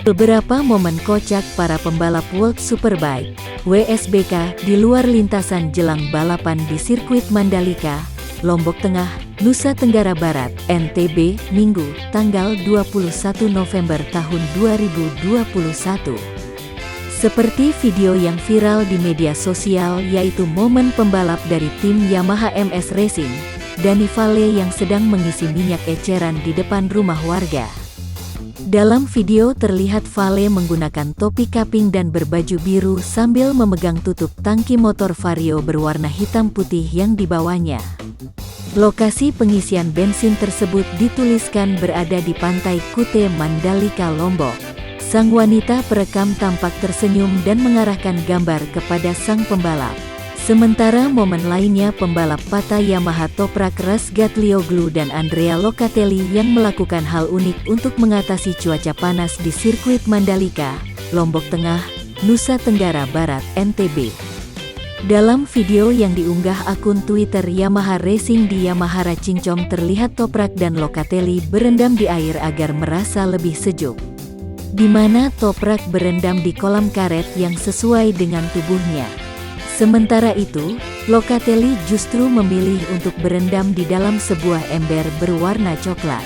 Beberapa momen kocak para pembalap World Superbike (WSBK) di luar lintasan jelang balapan di sirkuit Mandalika, Lombok Tengah, Nusa Tenggara Barat, NTB, Minggu, tanggal 21 November tahun 2021. Seperti video yang viral di media sosial, yaitu momen pembalap dari tim Yamaha MS Racing, Dani Vale, yang sedang mengisi minyak eceran di depan rumah warga. Dalam video terlihat Vale menggunakan topi kaping dan berbaju biru sambil memegang tutup tangki motor Vario berwarna hitam putih yang dibawanya. Lokasi pengisian bensin tersebut dituliskan berada di Pantai Kute, Mandalika, Lombok. Sang wanita perekam tampak tersenyum dan mengarahkan gambar kepada sang pembalap. Sementara momen lainnya, pembalap Pata Yamaha Toprak Razgatlioglu dan Andrea Locatelli yang melakukan hal unik untuk mengatasi cuaca panas di sirkuit Mandalika, Lombok Tengah, Nusa Tenggara Barat, NTB. Dalam video yang diunggah akun Twitter Yamaha Racing di Yamahara Cincong, terlihat Toprak dan Locatelli berendam di air agar merasa lebih sejuk, di mana Toprak berendam di kolam karet yang sesuai dengan tubuhnya. Sementara itu, Locatelli justru memilih untuk berendam di dalam sebuah ember berwarna coklat.